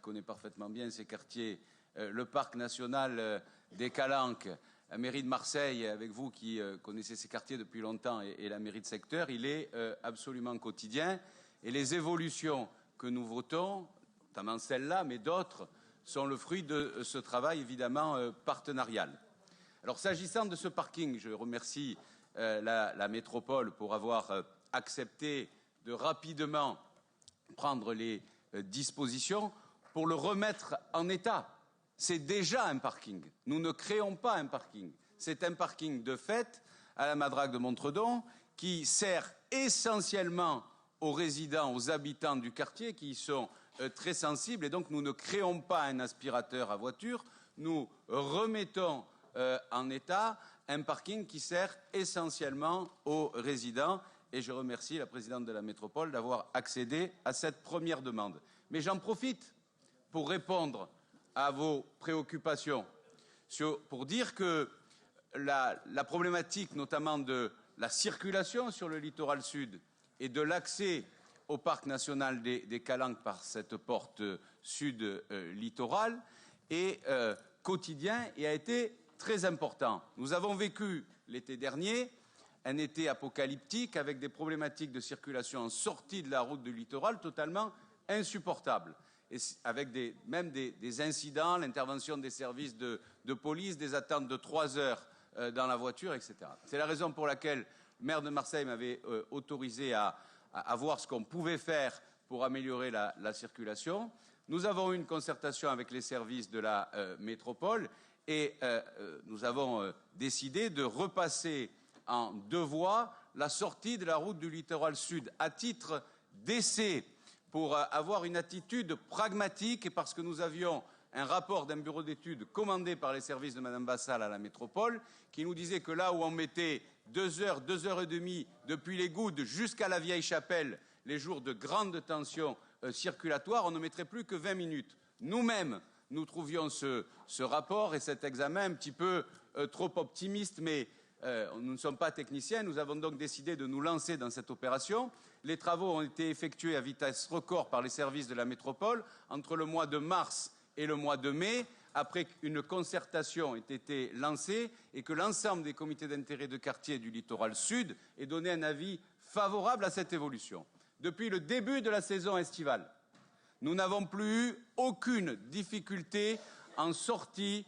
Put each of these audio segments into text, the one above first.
connaît parfaitement bien ces quartiers, le parc national des Calanques, la mairie de Marseille, avec vous qui connaissez ces quartiers depuis longtemps, et la mairie de secteur, il est absolument quotidien. Et les évolutions que nous votons, notamment celle-là, mais d'autres, sont le fruit de ce travail évidemment partenarial. Alors s'agissant de ce parking, je remercie la métropole pour avoir accepté de rapidement prendre les dispositions pour le remettre en état. C'est déjà un parking. Nous ne créons pas un parking. C'est un parking de fait à la Madrague de Montredon qui sert essentiellement aux résidents, aux habitants du quartier qui y sont très sensibles. Et donc nous ne créons pas un aspirateur à voiture. Nous remettons en état un parking qui sert essentiellement aux résidents. Et je remercie la présidente de la métropole d'avoir accédé à cette première demande. Mais j'en profite pour répondre à vos préoccupations, pour dire que la problématique notamment de la circulation sur le littoral sud et de l'accès au parc national des Calanques par cette porte sud littorale est quotidien et a été très important. Nous avons vécu l'été dernier un été apocalyptique avec des problématiques de circulation en sortie de la route du littoral totalement insupportables, et avec même des incidents, l'intervention des services de police, des attentes de 3 heures dans la voiture, etc. C'est la raison pour laquelle le maire de Marseille m'avait autorisé à voir ce qu'on pouvait faire pour améliorer la circulation. Nous avons eu une concertation avec les services de la métropole et nous avons décidé de repasser en 2 voies la sortie de la route du littoral sud à titre d'essai pour avoir une attitude pragmatique et parce que nous avions un rapport d'un bureau d'études commandé par les services de Mme Vassal à la métropole qui nous disait que là où on mettait 2 heures, 2 heures et demie depuis les Goudes jusqu'à la Vieille Chapelle, les jours de grande tension circulatoire, on ne mettrait plus que 20 minutes. Nous-mêmes, nous trouvions ce rapport et cet examen un petit peu trop optimiste, mais nous ne sommes pas techniciens, nous avons donc décidé de nous lancer dans cette opération. Les travaux ont été effectués à vitesse record par les services de la métropole entre le mois de mars et le mois de mai, après qu'une concertation ait été lancée et que l'ensemble des comités d'intérêt de quartier du littoral sud ait donné un avis favorable à cette évolution. Depuis le début de la saison estivale, nous n'avons plus eu aucune difficulté en sortie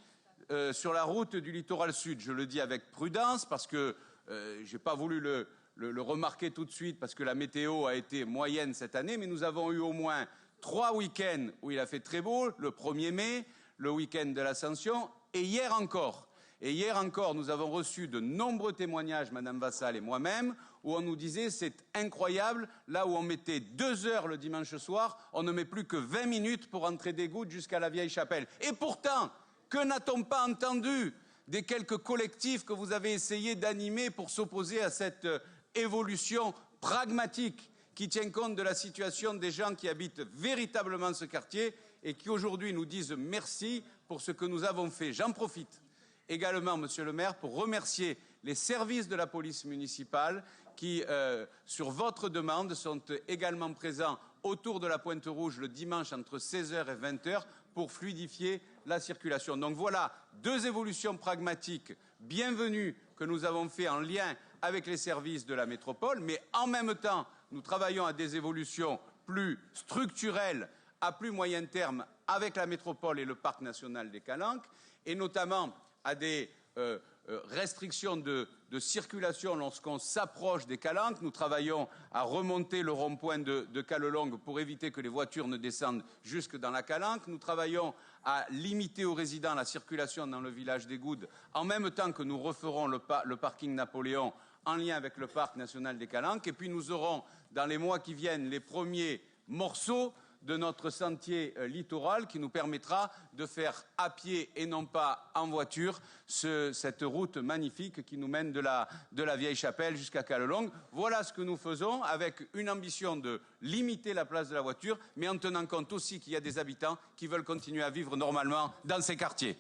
sur la route du littoral sud. Je le dis avec prudence parce que je n'ai pas voulu le remarquer tout de suite parce que la météo a été moyenne cette année, mais nous avons eu au moins 3 week-ends où il a fait très beau, le 1er mai, le week-end de l'Ascension et hier encore. Et hier encore, nous avons reçu de nombreux témoignages, Mme Vassal et moi-même, où on nous disait c'est incroyable, là où on mettait 2 heures le dimanche soir, on ne met plus que 20 minutes pour entrer des Goudes jusqu'à la Vieille Chapelle. Et pourtant, que n'a-t-on pas entendu des quelques collectifs que vous avez essayé d'animer pour s'opposer à cette évolution pragmatique qui tient compte de la situation des gens qui habitent véritablement ce quartier et qui aujourd'hui nous disent merci pour ce que nous avons fait. J'en profite également, Monsieur le maire, pour remercier les services de la police municipale qui, sur votre demande, sont également présents autour de la Pointe Rouge le dimanche entre 16h et 20h pour fluidifier la circulation. Donc voilà 2 évolutions pragmatiques bienvenues que nous avons fait en lien avec les services de la métropole, mais en même temps, nous travaillons à des évolutions plus structurelles à plus moyen terme avec la métropole et le parc national des Calanques, et notamment à des restrictions de circulation lorsqu'on s'approche des Calanques. Nous travaillons à remonter le rond-point de Calelongue pour éviter que les voitures ne descendent jusque dans la Calanque. Nous travaillons à limiter aux résidents la circulation dans le village des Goudes, en même temps que nous referons le parking Napoléon en lien avec le parc national des Calanques. Et puis nous aurons, dans les mois qui viennent, les premiers morceaux de notre sentier littoral qui nous permettra de faire à pied et non pas en voiture cette route magnifique qui nous mène de la Vieille Chapelle jusqu'à Calelongue. Voilà ce que nous faisons avec une ambition de limiter la place de la voiture, mais en tenant compte aussi qu'il y a des habitants qui veulent continuer à vivre normalement dans ces quartiers.